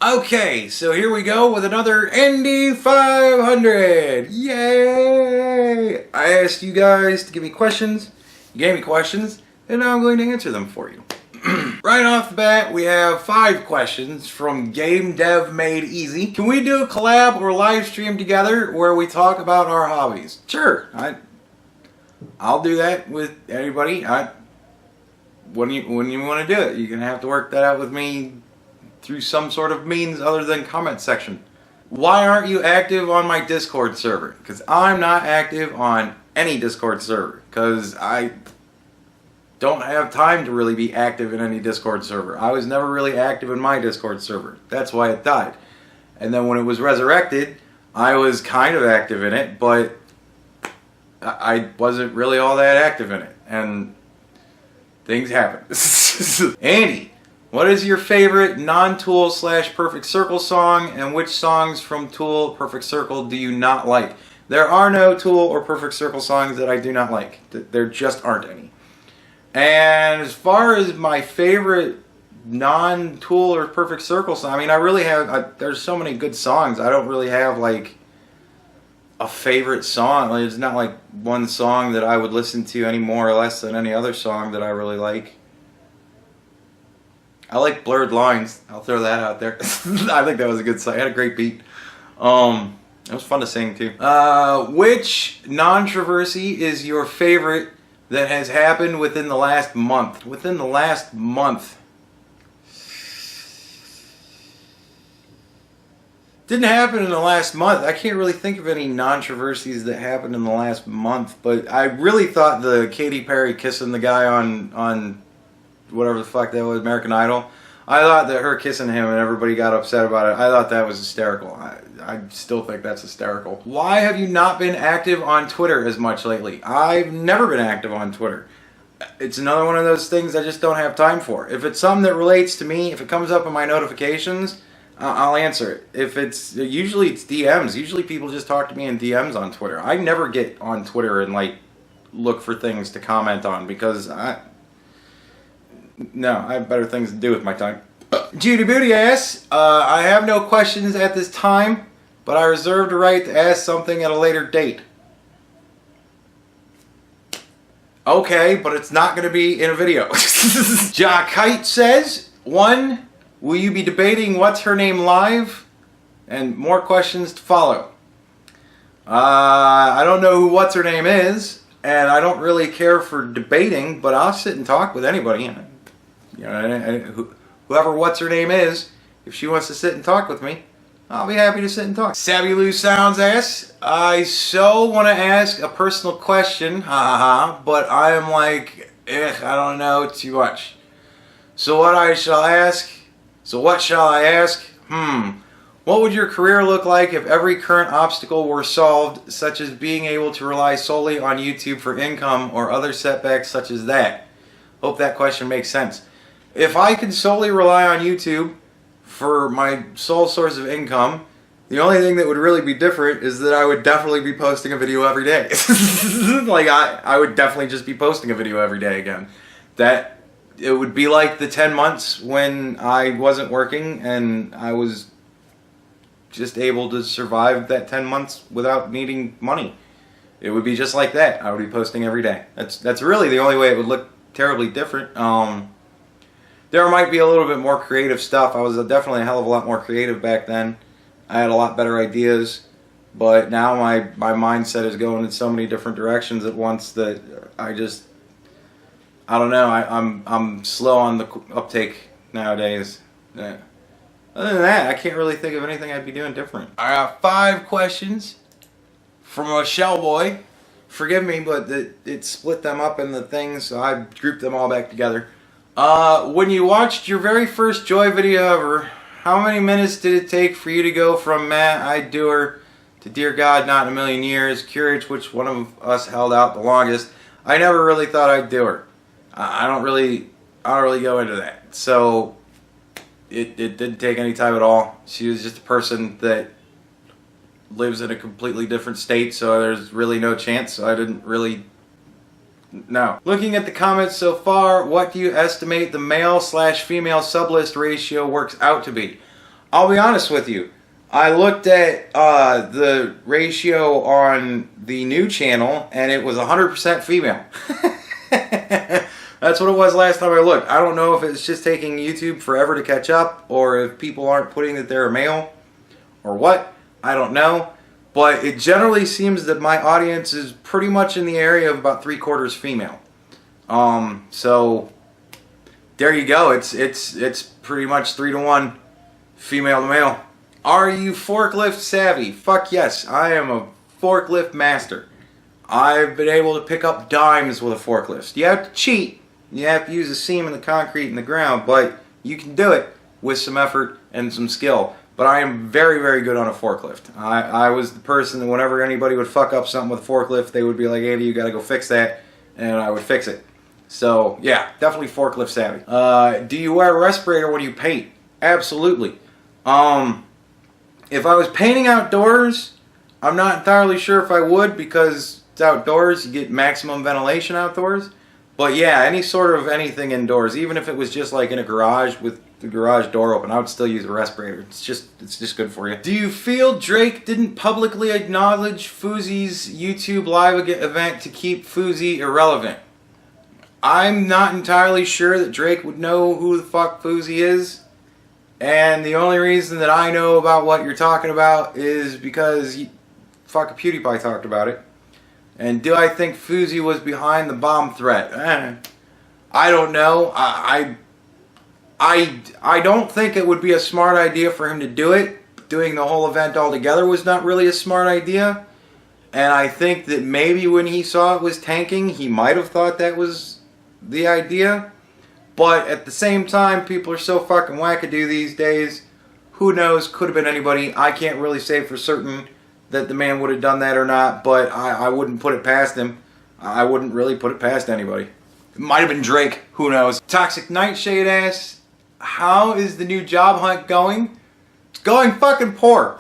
Okay, so here we go with another Indy 500. Yay! I asked you guys to give me questions. You gave me questions, and now I'm going to answer them for you. Right off the bat, we have 5 questions from Game Dev Made Easy. Can we do a collab or live stream together where we talk about our hobbies? Sure, I'll do that with anybody. When you want to do it, you're gonna have to work that out with me through some sort of means other than comment section. Why aren't you active on my Discord server? Because I'm not active on any Discord server. Because I don't have time to really be active in any Discord server. I was never really active in my Discord server. That's why it died. And then when it was resurrected, I was kind of active in it, but I wasn't really all that active in it. And things happen. Andy, what is your favorite non-Tool / Perfect Circle song, and which songs from Tool Perfect Circle do you not like? There are no Tool or Perfect Circle songs that I do not like. There just aren't any. And as far as my favorite non-Tool or Perfect Circle song, I mean, I really have, there's so many good songs. I don't really have like a favorite song. Like, it's not like one song that I would listen to any more or less than any other song that I really like. I like Blurred Lines. I'll throw that out there. I think that was a good song. It had a great beat. It was fun to sing too. Which non-controversy is your favorite that has happened within the last month? Within the last month. Didn't happen in the last month. I can't really think of any non-controversies that happened in the last month, but I really thought the Katy Perry kissing the guy on whatever the fuck that was, American Idol. I thought that her kissing him and everybody got upset about it. I thought that was hysterical. I still think that's hysterical. Why have you not been active on Twitter as much lately? I've never been active on Twitter. It's another one of those things I just don't have time for. If it's something that relates to me, if it comes up in my notifications, I'll answer it. If it's, usually it's DMs. Usually people just talk to me in DMs on Twitter. I never get on Twitter and like look for things to comment on because no, I have better things to do with my time. Judy Booty asks, I have no questions at this time, but I reserve the right to ask something at a later date. Okay, but it's not going to be in a video. Ja Kite says, 1, will you be debating What's Her Name live? And more questions to follow. I don't know who What's Her Name is, and I don't really care for debating, but I'll sit and talk with anybody. You know, whoever What's Her Name is, if she wants to sit and talk with me, I'll be happy to sit and talk. Savvy Lou Sounds asks, I so want to ask a personal question, but I am like, I don't know too much. So what shall I ask? What would your career look like if every current obstacle were solved, such as being able to rely solely on YouTube for income or other setbacks such as that? Hope that question makes sense. If I could solely rely on YouTube for my sole source of income, the only thing that would really be different is that I would definitely be posting a video every day. Like, I would definitely just be posting a video every day again. That, it would be like the 10 months when I wasn't working and I was just able to survive that 10 months without needing money. It would be just like that. I would be posting every day. That's really the only way it would look terribly different. There might be a little bit more creative stuff. I was definitely a hell of a lot more creative back then. I had a lot better ideas, but now my mindset is going in so many different directions at once that I don't know. I'm slow on the uptake nowadays. Yeah. Other than that, I can't really think of anything I'd be doing different. I got 5 questions from a shell boy. Forgive me, but it split them up in the things, so I grouped them all back together. When you watched your very first Joy video ever, how many minutes did it take for you to go from Matt, I'd do her, to Dear God, Not in a Million Years? Curious which one of us held out the longest. I never really thought I'd do her. I don't really go into that. So it didn't take any time at all. She was just a person that lives in a completely different state, so there's really no chance. So I didn't really know. Looking at the comments so far, what do you estimate the male/female sublist ratio works out to be? I'll be honest with you. I looked at the ratio on the new channel, and it was 100% female. That's what it was last time I looked. I don't know if it's just taking YouTube forever to catch up, or if people aren't putting that they're a male, or what. I don't know. But it generally seems that my audience is pretty much in the area of about 3/4 female. So there you go. It's pretty much 3-to-1 female to male. Are you forklift savvy? Fuck yes, I am a forklift master. I've been able to pick up dimes with a forklift. You have to cheat. You have to use the seam in the concrete in the ground, but you can do it with some effort and some skill. But I am very, very good on a forklift. I was the person that whenever anybody would fuck up something with a forklift, they would be like, Andy, you gotta go fix that, and I would fix it. So yeah, definitely forklift savvy. Do you wear a respirator when you paint? Absolutely. If I was painting outdoors, I'm not entirely sure if I would, because it's outdoors, you get maximum ventilation outdoors. But yeah, any sort of anything indoors, even if it was just like in a garage with the garage door open, I would still use a respirator. It's just good for you. Do you feel Drake didn't publicly acknowledge Fousey's YouTube live event to keep Fousey irrelevant? I'm not entirely sure that Drake would know who the fuck Fousey is. And the only reason that I know about what you're talking about is because fucking PewDiePie talked about it. And do I think Fousey was behind the bomb threat? I don't know. I don't think it would be a smart idea for him to do it. Doing the whole event altogether was not really a smart idea. And I think that maybe when he saw it was tanking, he might have thought that was the idea. But at the same time, people are so fucking wackadoo these days. Who knows? Could have been anybody. I can't really say for certain that the man would have done that or not, but I wouldn't put it past him. I wouldn't really put it past anybody. It might have been Drake. Who knows? Toxic Nightshade asks, how is the new job hunt going? It's going fucking poor.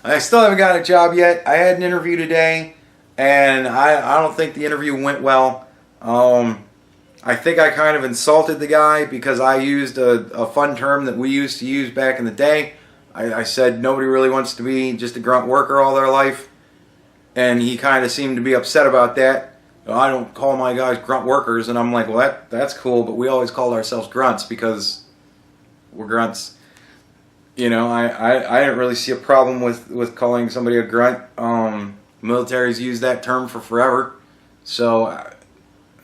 I still haven't got a job yet. I had an interview today, and I don't think the interview went well. I think I kind of insulted the guy because I used a fun term that we used to use back in the day. I said nobody really wants to be just a grunt worker all their life, and he kind of seemed to be upset about that. I don't call my guys grunt workers, and I'm like, well, that's cool, but we always called ourselves grunts because we're grunts. You know, I didn't really see a problem with calling somebody a grunt. Military's used that term for forever, so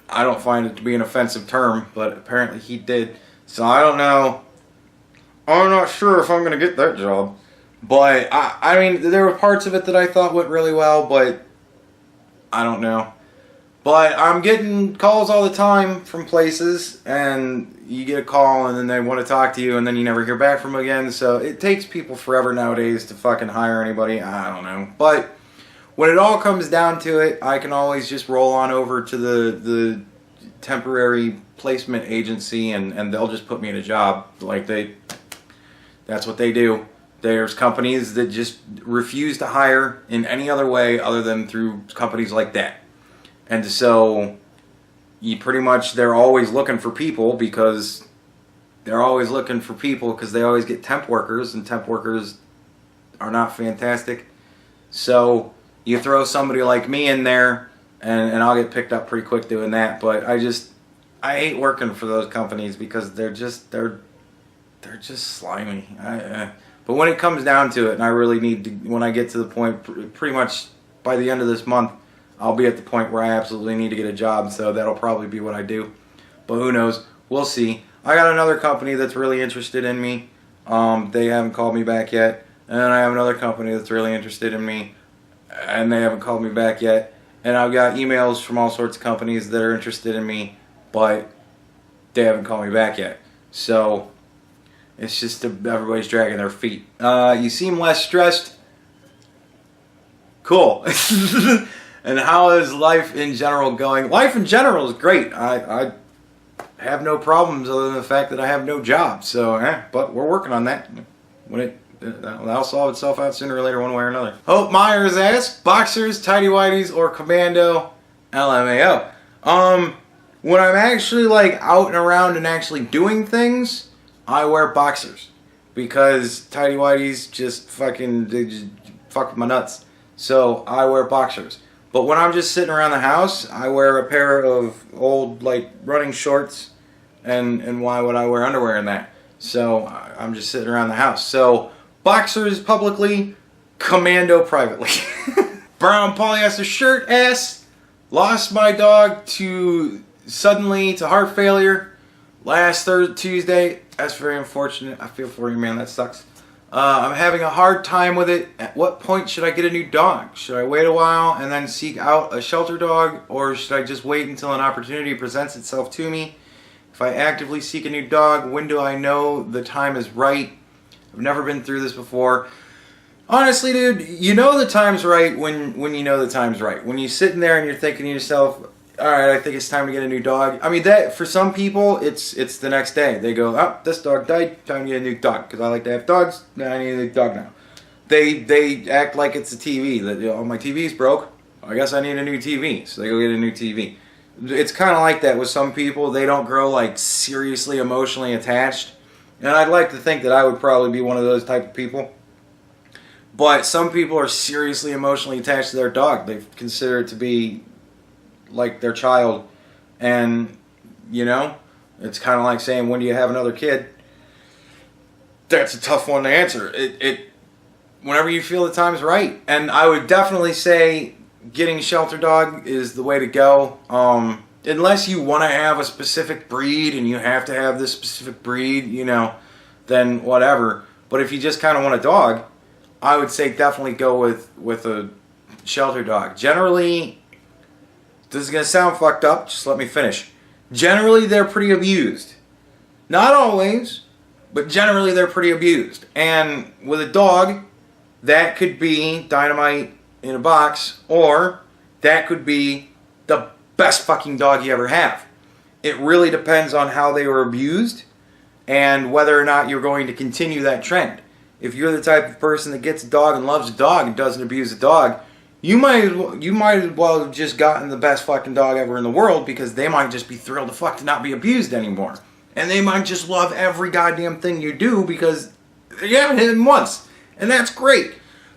I don't find it to be an offensive term, but apparently he did. So I don't know. I'm not sure if I'm going to get that job. But, I mean, there were parts of it that I thought went really well, but I don't know. But I'm getting calls all the time from places, and you get a call, and then they want to talk to you, and then you never hear back from them again. So it takes people forever nowadays to fucking hire anybody. I don't know. But when it all comes down to it, I can always just roll on over to the temporary placement agency, and they'll just put me in a job. Like that's what they do. There's companies that just refuse to hire in any other way other than through companies like that. And so you pretty much, they're always looking for people because they always get temp workers, and temp workers are not fantastic. So you throw somebody like me in there, and I'll get picked up pretty quick doing that. But I hate working for those companies because they're just slimy. But when it comes down to it, and I really need to, when I get to the point, pretty much by the end of this month, I'll be at the point where I absolutely need to get a job. So that'll probably be what I do. But who knows? We'll see. I got another company that's really interested in me. They haven't called me back yet. And I have another company that's really interested in me, and they haven't called me back yet. And I've got emails from all sorts of companies that are interested in me, but they haven't called me back yet. So it's just everybody's dragging their feet. You seem less stressed. Cool. And how is life in general going? Life in general is great. I have no problems other than the fact that I have no job. So, but we're working on that. That'll solve itself out sooner or later, one way or another. Hope Myers asks, boxers, tidy whities, or commando? LMAO. When I'm actually like out and around and actually doing things, I wear boxers. because tighty whities just they just fuck with my nuts. So I wear boxers. But when I'm just sitting around the house, I wear a pair of old like running shorts, and why would I wear underwear in that? So I'm just sitting around the house. So boxers publicly, commando privately. Brown polyester shirt ass. Lost my dog suddenly to heart failure last Tuesday. That's very unfortunate. I feel for you, man. That sucks. I'm having a hard time with it. At what point should I get a new dog? Should I wait a while and then seek out a shelter dog, or should I just wait until an opportunity presents itself to me? If I actively seek a new dog, when do I know the time is right? I've never been through this before. Honestly, dude, you know the time's right when you know the time's right. When you're sitting there and you're thinking to yourself, all right, I think it's time to get a new dog. I mean, that for some people, it's the next day. They go, oh, this dog died, time to get a new dog. Because I like to have dogs, now I need a new dog now. They act like it's a TV. That, oh, my TV's broke. I guess I need a new TV. So they go get a new TV. It's kind of like that with some people. They don't grow like seriously emotionally attached. And I'd like to think that I would probably be one of those type of people. But some people are seriously emotionally attached to their dog. They consider it to be like their child. And, you know, it's kind of like saying, when do you have another kid? That's a tough one to answer. Whenever you feel the time's right. And I would definitely say getting a shelter dog is the way to go. Unless you want to have a specific breed and you have to have this specific breed, you know, then whatever. But if you just kind of want a dog, I would say definitely go with a shelter dog. Generally, this is going to sound fucked up, just let me finish. Generally, they're pretty abused. Not always, but generally they're pretty abused. And with a dog, that could be dynamite in a box, or that could be the best fucking dog you ever have. It really depends on how they were abused and whether or not you're going to continue that trend. If you're the type of person that gets a dog and loves a dog and doesn't abuse a dog, you might as well have just gotten the best fucking dog ever in the world, because they might just be thrilled to fuck to not be abused anymore. And they might just love every goddamn thing you do because you haven't hit them once. And that's great.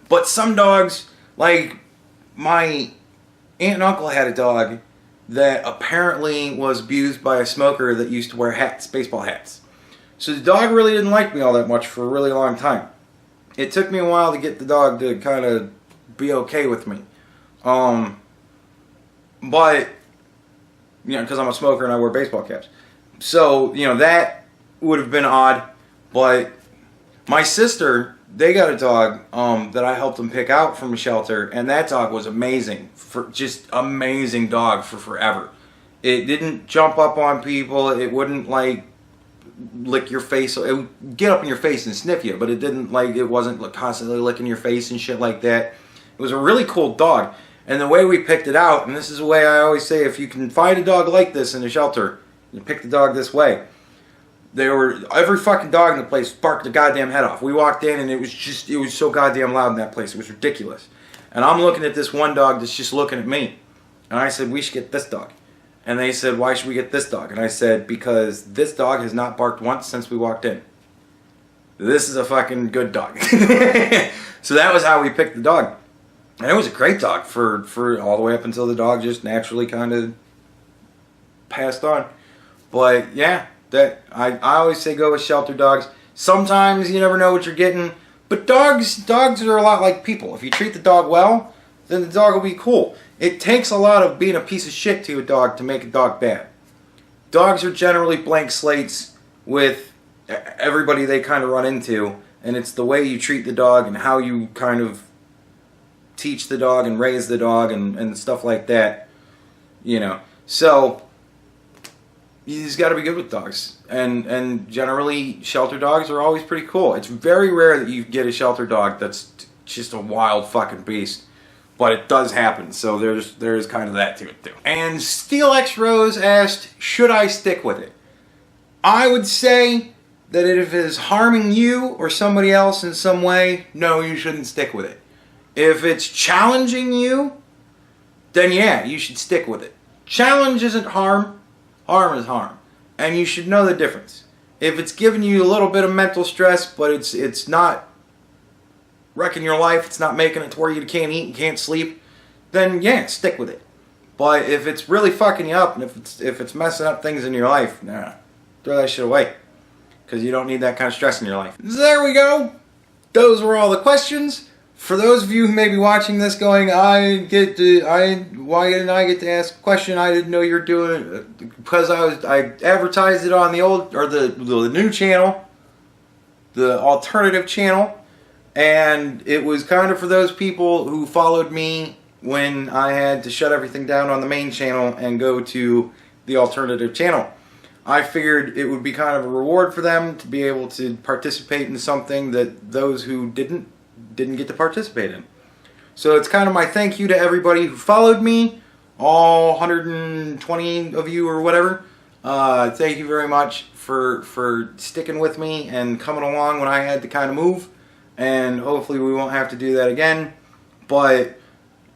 But some dogs, like my aunt and uncle had a dog that apparently was abused by a smoker that used to wear hats, baseball hats. So the dog really didn't like me all that much for a really long time. It took me a while to get the dog to kind of be okay with me. But, you know, because I'm a smoker and I wear baseball caps. So, you know, that would have been odd. But my sister, they got a dog that I helped them pick out from a shelter. And that dog was amazing. Just amazing dog for forever. It didn't jump up on people. It wouldn't, like, lick your face. It would get up in your face and sniff you, but it didn't, like, it wasn't constantly licking your face and shit like that. It was a really cool dog. And the way we picked it out, and this is the way I always say, if you can find a dog like this in a shelter, you pick the dog this way. Every fucking dog in the place barked the goddamn head off. We walked in and it was so goddamn loud in that place. It was ridiculous. And I'm looking at this one dog that's just looking at me. And I said, we should get this dog. And they said, why should we get this dog? And I said, because this dog has not barked once since we walked in. This is a fucking good dog. So that was how we picked the dog. And it was a great dog for all the way up until the dog just naturally kind of passed on. But yeah, that I always say go with shelter dogs. Sometimes you never know what you're getting. But dogs are a lot like people. If you treat the dog well, then the dog will be cool. It takes a lot of being a piece of shit to a dog to make a dog bad. Dogs are generally blank slates with everybody they kind of run into. And it's the way you treat the dog and how you kind of teach the dog and raise the dog and stuff like that. You know. So you just got to be good with dogs. And generally, shelter dogs are always pretty cool. It's very rare that you get a shelter dog that's just a wild fucking beast. But it does happen, so there's kind of that to it too. And Steel X Rose asked, should I stick with it? I would say that if it is harming you or somebody else in some way, no, you shouldn't stick with it. If it's challenging you, then yeah, you should stick with it. Challenge isn't harm. Harm is harm. And you should know the difference. If it's giving you a little bit of mental stress, but it's not wrecking your life, it's not making it to where you can't eat and can't sleep, then yeah, stick with it. But if it's really fucking you up, and if it's messing up things in your life, nah, throw that shit away. Because you don't need that kind of stress in your life. So there we go. Those were all the questions. For those of you who may be watching this going, why didn't I get to ask a question? I didn't know you're doing it. Because I advertised it on the old, or the new channel, the alternative channel, and it was kind of for those people who followed me when I had to shut everything down on the main channel and go to the alternative channel. I figured it would be kind of a reward for them to be able to participate in something that those who didn't get to participate in. So it's kind of my thank you to everybody who followed me, all 120 of you or whatever. Thank you very much for sticking with me and coming along when I had to kind of move. And hopefully we won't have to do that again. But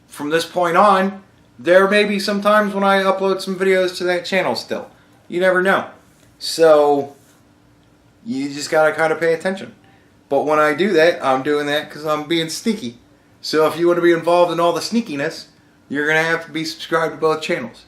from this point on, there may be some times when I upload some videos to that channel still. You never know. So, you just gotta kind of pay attention. But when I do that, I'm doing that because I'm being sneaky. So if you want to be involved in all the sneakiness, you're gonna have to be subscribed to both channels.